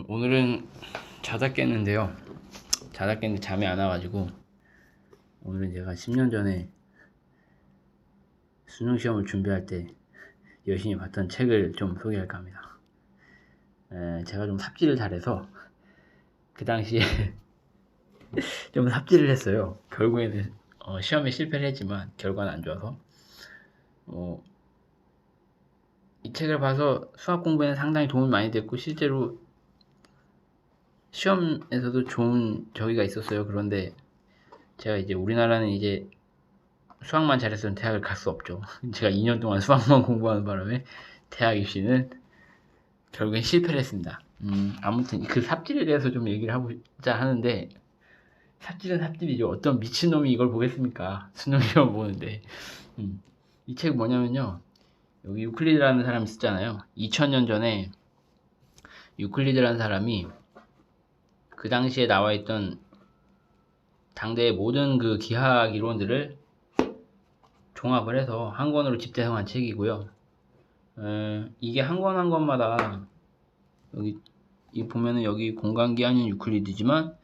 오늘은 자다 깼는데요. 자다 깼는데 잠이 안 와가지고 오늘은 제가 10년 전에 수능시험을 준비할 때 열심히 봤던 책을 좀 소개할까 합니다. 제가 좀 삽질을 잘해서 그 당시에 좀 삽질을 했어요. 결국에는 시험에 실패를 했지만 결과는 안 좋아서 이 책을 봐서 수학 공부에는 상당히 도움이 많이 됐고 실제로 시험에서도 좋은 저기가 있었어요. 그런데 제가 이제 우리나라는 이제 수학만 잘했으면 대학을 갈 수 없죠. 제가 2년 동안 수학만 공부하는 바람에 대학 입시는 결국엔 실패를 했습니다. 아무튼 그 삽질에 대해서 좀 얘기를 하고자 하는데, 삽질은 삽질이죠. 어떤 미친놈이 이걸 보겠습니까? 수능 시험 보는데. 이 책 뭐냐면요, 여기 유클리드라는 사람이 썼잖아요. 2000년 전에 유클리드라는 사람이 그 당시에 나와 있던 당대의 모든 그 기하학 이론들을 종합을 해서 한 권으로 집대성한 책이고요. 이게 한 권 한 권마다 여기 보면은 여기 공간기하는 유클리드지만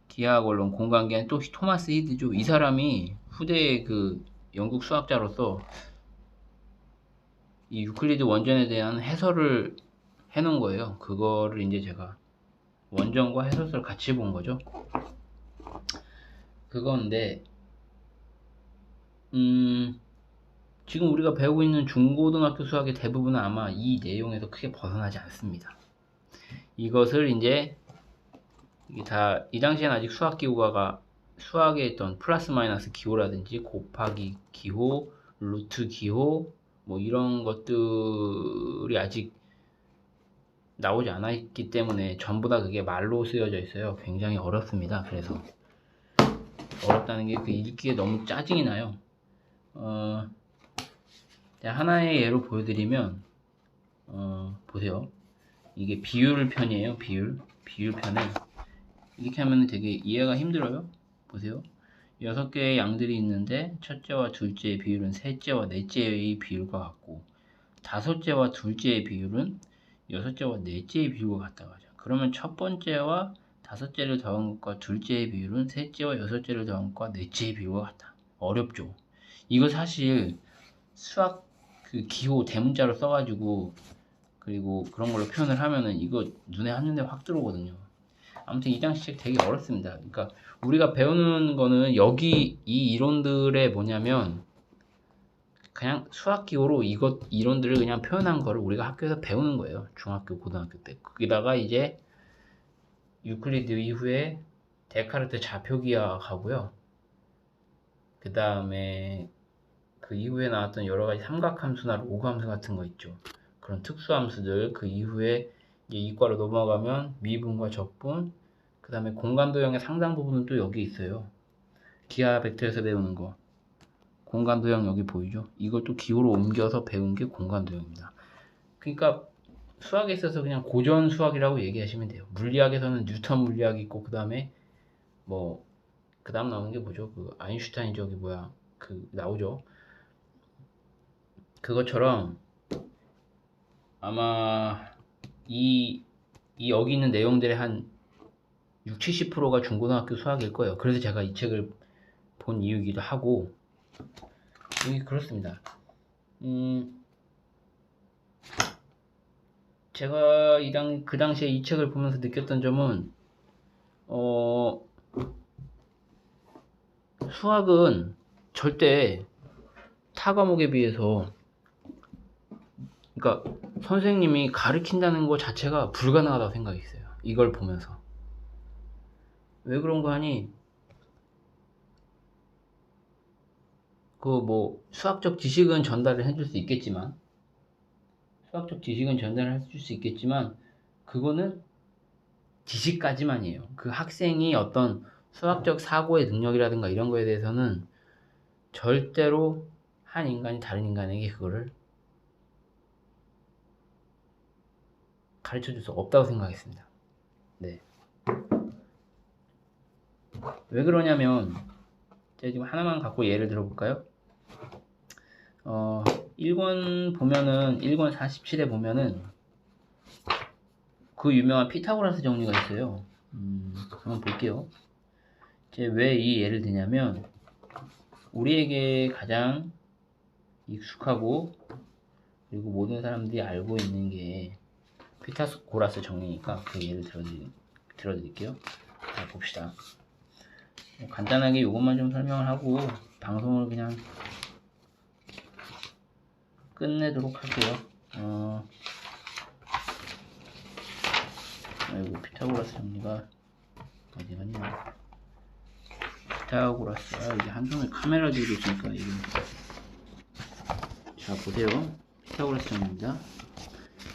기하학 원론 공간기하는 또 토마스 히드죠. 이 사람이 후대의 그 영국 수학자로서 이 유클리드 원전에 대한 해설을 해놓은 거예요. 그거를 이제 제가 원전과 해설서를 같이 본 거죠. 그건데 지금 우리가 배우고 있는 중고등학교 수학의 대부분은 아마 이 내용에서 크게 벗어나지 않습니다. 이것을 이제 이게 다 이 당시에는 아직 수학 기호가 수학에 있던 플러스 마이너스 기호라든지 곱하기 기호, 루트 기호 뭐 이런 것들이 아직 나오지 않아 있기 때문에 전부 다 그게 말로 쓰여져 있어요. 굉장히 어렵습니다. 그래서 어렵다는 게 그 읽기에 너무 짜증이 나요. 하나의 예로 보여드리면 보세요. 이게 비율 편이에요. 비율 편에 이렇게 하면 되게 이해가 힘들어요. 보세요. 6개의 양들이 있는데 첫째와 둘째의 비율은 셋째와 넷째의 비율과 같고 다섯째와 둘째의 비율은 여섯째와 넷째의 비율과 같다고 하죠. 그러면 첫 번째와 다섯째를 더한 것과 둘째의 비율은 셋째와 여섯째를 더한 것과 넷째의 비율과 같다. 어렵죠. 이거 사실 수학 그 기호 대문자로 써가지고 그리고 그런 걸로 표현을 하면은 이거 눈에 한눈에 확 들어오거든요. 아무튼 이 당시 책 되게 어렵습니다. 그러니까 우리가 배우는 거는 여기 이 이론들의 뭐냐면 그냥 수학 기호로 이것 이론들을 그냥 표현한 거를 우리가 학교에서 배우는 거예요. 중학교, 고등학교 때. 거기다가 이제 유클리드 이후에 데카르트 좌표기하고요. 그 다음에 그 이후에 나왔던 여러 가지 삼각함수나 로그함수 같은 거 있죠. 그런 특수함수들 그 이후에 이과로 넘어가면 미분과 적분 그 다음에 공간도형의 상당 부분은 또 여기 있어요. 기하 벡터에서 배우는 거 공간도형 여기 보이죠? 이걸 또 기호로 옮겨서 배운 게 공간도형입니다. 그러니까 수학에 있어서 그냥 고전 수학이라고 얘기하시면 돼요. 물리학에서는 뉴턴 물리학이 있고 그 다음에 뭐 그 다음 나오는 게 뭐죠? 그 아인슈타인 저기 뭐야 그 나오죠. 그것처럼 아마 이 여기 있는 내용들의 한 60, 70%가 중고등학교 수학일 거예요. 그래서 제가 이 책을 본 이유이기도 하고 그렇습니다. 제가 그 당시에 이 책을 보면서 느꼈던 점은 수학은 절대 타 과목에 비해서 그러니까 선생님이 가르친다는 것 자체가 불가능하다고 생각했어요. 이걸 보면서. 왜 그런 거 하니? 그 뭐 수학적 지식은 전달을 해줄 수 있겠지만 그거는 지식까지만이에요. 그 학생이 어떤 수학적 사고의 능력이라든가 이런 거에 대해서는 절대로 한 인간이 다른 인간에게 그거를 가르쳐 줄 수 없다고 생각했습니다. 네. 왜 그러냐면 제가 지금 하나만 갖고 예를 들어볼까요? 1권 47에 보면은 그 유명한 피타고라스 정리가 있어요. 한번 볼게요. 왜 이 예를 드냐면 우리에게 가장 익숙하고 그리고 모든 사람들이 알고 있는 게 피타고라스 정리니까 그 예를 들어드릴게요. 자, 봅시다. 간단하게 이것만 좀 설명을 하고 방송을 그냥 끝내도록 할게요. 아이고, 피타고라스 정리가 어디 갔냐? 피타고라스, 이게 한손에 카메라 들고 있으니까 이게. 자, 보세요. 피타고라스 정리입니다.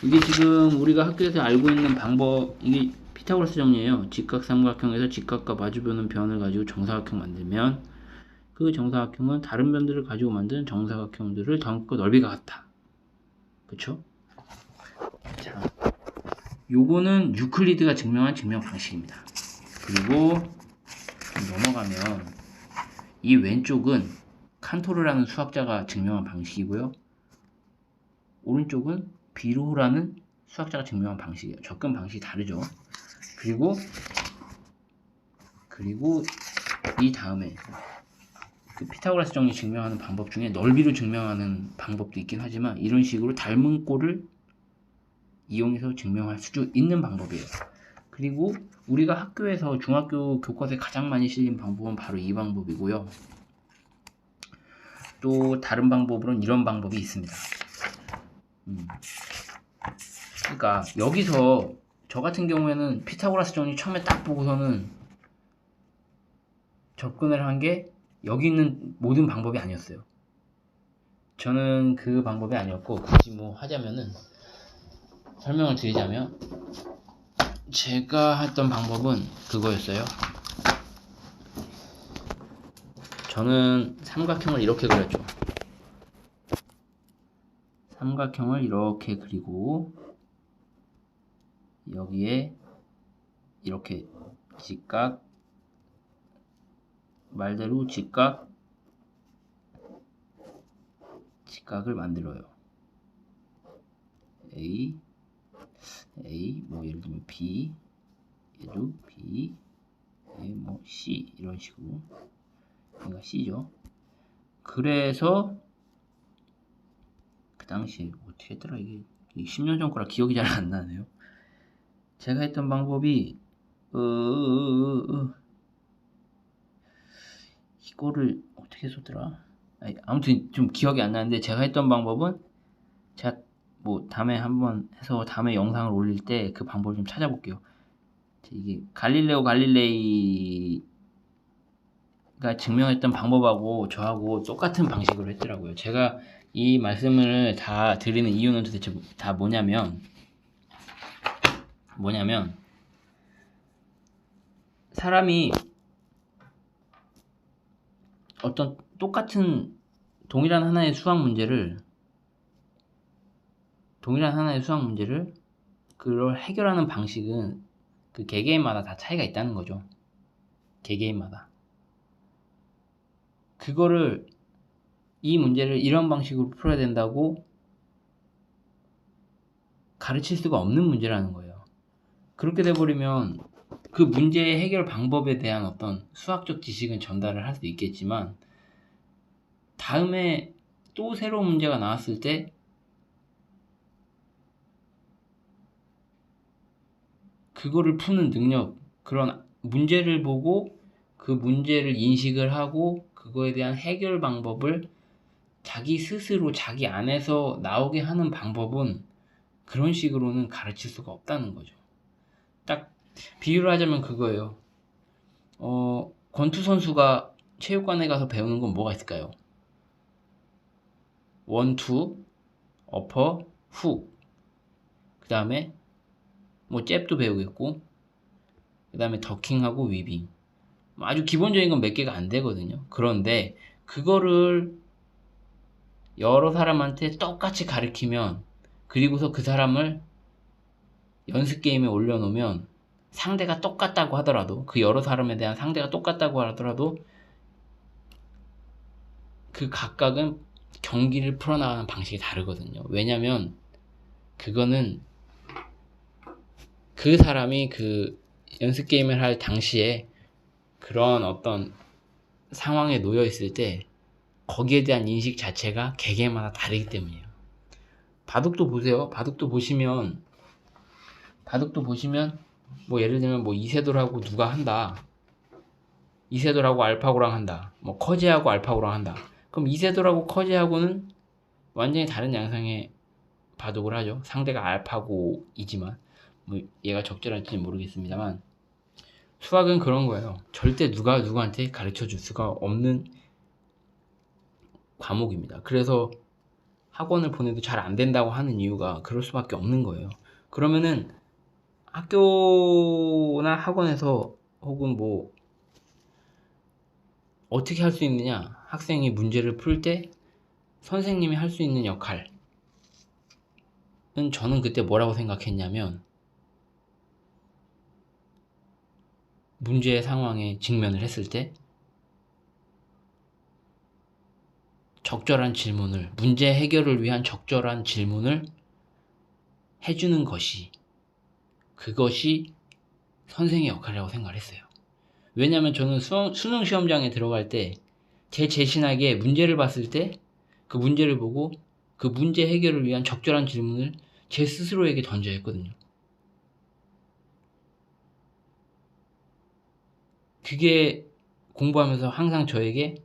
이게 지금 우리가 학교에서 알고 있는 방법, 이게 피타고라스 정리예요. 직각 삼각형에서 직각과 마주보는 변을 가지고 정사각형 만들면 그 정사각형은 다른 변들을 가지고 만든 정사각형들을 더함과 넓이가 같다. 그쵸? 자, 요거는 유클리드가 증명한 증명 방식입니다. 그리고 넘어가면 이 왼쪽은 칸토르라는 수학자가 증명한 방식이고요. 오른쪽은 비로라는 수학자가 증명한 방식이에요. 접근 방식이 다르죠. 그리고 이 다음에 그 피타고라스 정리 증명하는 방법 중에 넓이로 증명하는 방법도 있긴 하지만 이런 식으로 닮은 꼴을 이용해서 증명할 수 있는 방법이에요. 그리고 우리가 학교에서 중학교 교과서에 가장 많이 실린 방법은 바로 이 방법이고요. 또 다른 방법으로는 이런 방법이 있습니다. 그러니까 여기서 저 같은 경우에는 피타고라스 정리 처음에 딱 보고서는 접근을 한 게 여기 있는 모든 방법이 아니었어요. 저는 그 방법이 아니었고 굳이 뭐 하자면은 설명을 드리자면 제가 했던 방법은 그거였어요. 저는 삼각형을 이렇게 그렸죠. 삼각형을 이렇게 그리고 여기에 이렇게 직각, 말대로 직각을 만들어요. A, 뭐 예를 들면 B, 얘도 B, 뭐 C 이런 식으로. 얘가 C죠. 그래서 그 당시에 어떻게 했더라, 이게 10년 전 거라 기억이 잘 안 나네요. 제가 했던 방법이 이거를 어떻게 썼더라? 아무튼 좀 기억이 안 나는데 제가 했던 방법은 제가 뭐 다음에 한번 해서 다음에 영상을 올릴 때 그 방법을 좀 찾아볼게요. 이게 갈릴레이가 증명했던 방법하고 저하고 똑같은 방식으로 했더라고요. 제가 이 말씀을 다 드리는 이유는 도대체 다 뭐냐면 사람이 어떤 똑같은 동일한 하나의 수학 문제를 그걸 해결하는 방식은 그 개개인마다 다 차이가 있다는 거죠. 개개인마다. 그거를 이 문제를 이런 방식으로 풀어야 된다고 가르칠 수가 없는 문제라는 거예요. 그렇게 돼버리면 그 문제의 해결 방법에 대한 어떤 수학적 지식은 전달을 할 수 있겠지만 다음에 또 새로운 문제가 나왔을 때 그거를 푸는 능력, 그런 문제를 보고 그 문제를 인식을 하고 그거에 대한 해결 방법을 자기 스스로 자기 안에서 나오게 하는 방법은 그런 식으로는 가르칠 수가 없다는 거죠. 딱 비유를 하자면 그거예요. 권투 선수가 체육관에 가서 배우는 건 뭐가 있을까요? 원투, 어퍼, 훅. 그 다음에 뭐 잽도 배우겠고, 그 다음에 더킹하고 위빙. 아주 기본적인 건 몇 개가 안 되거든요. 그런데 그거를 여러 사람한테 똑같이 가르치면, 그리고서 그 사람을 연습 게임에 올려놓으면 상대가 똑같다고 하더라도, 그 여러 사람에 대한 상대가 똑같다고 하더라도 그 각각은 경기를 풀어나가는 방식이 다르거든요. 왜냐면 그거는 그 사람이 그 연습 게임을 할 당시에 그런 어떤 상황에 놓여 있을 때 거기에 대한 인식 자체가 개개인마다 다르기 때문이에요. 바둑도 보세요. 바둑도 보시면 뭐 예를 들면 뭐 이세돌하고 누가 한다. 이세돌하고 알파고랑 한다. 뭐 커제하고 알파고랑 한다. 그럼 이세돌하고 커제하고는 완전히 다른 양상의 바둑을 하죠. 상대가 알파고이지만 뭐 얘가 적절할지는 모르겠습니다만 수학은 그런 거예요. 절대 누가 누구한테 가르쳐 줄 수가 없는 과목입니다. 그래서 학원을 보내도 잘 안 된다고 하는 이유가 그럴 수밖에 없는 거예요. 그러면은 학교나 학원에서 혹은 뭐 어떻게 할 수 있느냐? 학생이 문제를 풀 때 선생님이 할 수 있는 역할은 저는 그때 뭐라고 생각했냐면 문제의 상황에 직면을 했을 때 적절한 질문을, 문제 해결을 위한 적절한 질문을 해주는 것이, 그것이 선생의 역할이라고 생각을 했어요. 왜냐면 저는 수능 시험장에 들어갈 때 제 자신에게 문제를 봤을 때 그 문제를 보고 그 문제 해결을 위한 적절한 질문을 제 스스로에게 던져야 했거든요. 그게 공부하면서 항상 저에게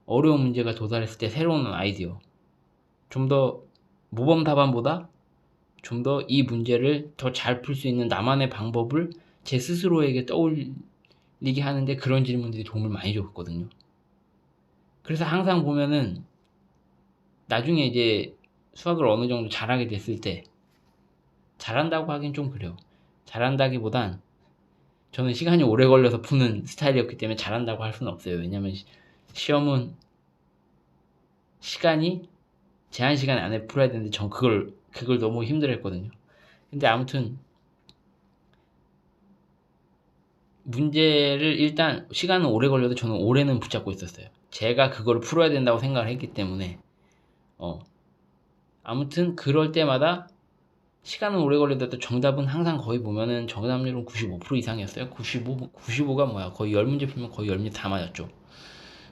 어려운 문제가 도달했을 때 새로운 아이디어, 좀 더 모범 답안보다 좀 더 이 문제를 더 잘 풀 수 있는 나만의 방법을 제 스스로에게 떠올리게 하는데 그런 질문들이 도움을 많이 줬거든요. 그래서 항상 보면은 나중에 이제 수학을 어느 정도 잘하게 됐을 때, 잘한다고 하긴 좀 그래요. 잘한다기보단 저는 시간이 오래 걸려서 푸는 스타일이었기 때문에 잘한다고 할 수는 없어요. 왜냐면 시험은 시간이 제한 시간 안에 풀어야 되는데 전 그걸 너무 힘들어했거든요. 근데 아무튼 문제를 일단 시간은 오래 걸려도 저는 오래는 붙잡고 있었어요. 제가 그걸 풀어야 된다고 생각을 했기 때문에 아무튼 그럴 때마다 시간은 오래 걸려도 정답은 항상 거의 보면은 정답률은 95% 이상이었어요. 95가 뭐야? 거의 10문제 풀면 거의 10문제 다 맞았죠.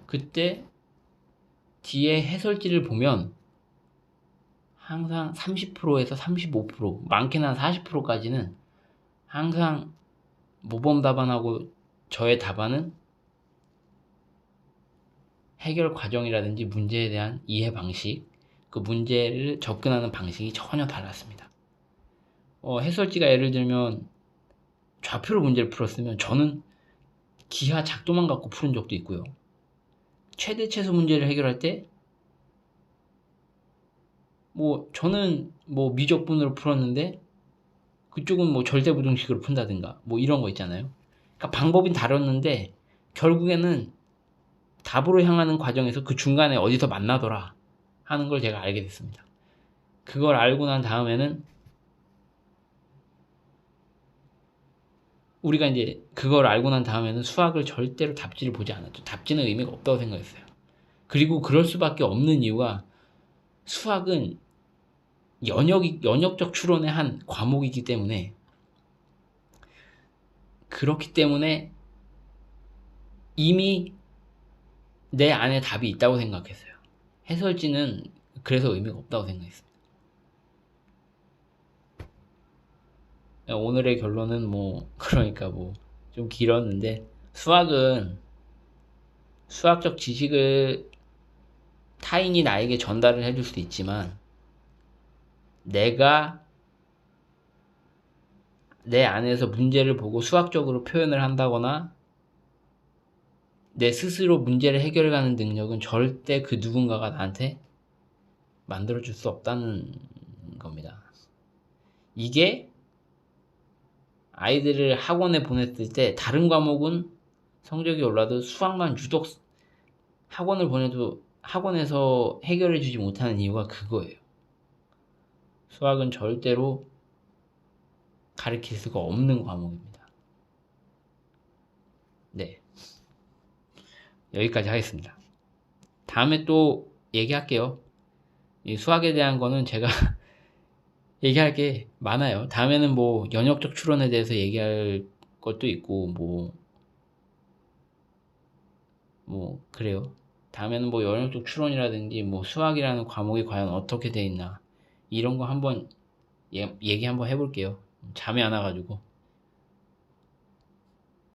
그때 뒤에 해설지를 보면 항상 30%에서 35%, 많게는 한 40%까지는 항상 모범 답안하고 저의 답안은 해결 과정이라든지 문제에 대한 이해 방식, 그 문제를 접근하는 방식이 전혀 달랐습니다. 해설지가 예를 들면 좌표로 문제를 풀었으면 저는 기하 작도만 갖고 푸는 적도 있고요. 최대 최소 문제를 해결할 때 뭐 저는 뭐 미적분으로 풀었는데 그쪽은 뭐 절대부등식으로 푼다든가 뭐 이런 거 있잖아요. 그러니까 방법이 다뤘는데 결국에는 답으로 향하는 과정에서 그 중간에 어디서 만나더라 하는 걸 제가 알게 됐습니다. 그걸 알고 난 다음에는 우리가 이제 그걸 알고 난 다음에는 수학을 절대로 답지를 보지 않았죠. 답지는 의미가 없다고 생각했어요. 그리고 그럴 수밖에 없는 이유가 수학은 연역적 추론의 한 과목이기 때문에 그렇기 때문에 이미 내 안에 답이 있다고 생각했어요. 해설지는 그래서 의미가 없다고 생각했습니다. 오늘의 결론은 뭐 그러니까 뭐 좀 길었는데 수학은 수학적 지식을 타인이 나에게 전달을 해줄 수도 있지만 내가 내 안에서 문제를 보고 수학적으로 표현을 한다거나 내 스스로 문제를 해결해가는 능력은 절대 그 누군가가 나한테 만들어줄 수 없다는 겁니다. 이게 아이들을 학원에 보냈을 때 다른 과목은 성적이 올라도 수학만 유독 학원을 보내도 학원에서 해결해주지 못하는 이유가 그거예요. 수학은 절대로 가르칠 수가 없는 과목입니다. 네, 여기까지 하겠습니다. 다음에 또 얘기할게요. 이 수학에 대한 거는 제가 얘기할 게 많아요. 다음에는 뭐 연역적 추론에 대해서 얘기할 것도 있고 뭐 그래요. 다음에는 뭐 연역적 추론이라든지 뭐 수학이라는 과목이 과연 어떻게 돼 있나 이런 거 한번 얘기 한번 해볼게요. 잠이 안 와가지고.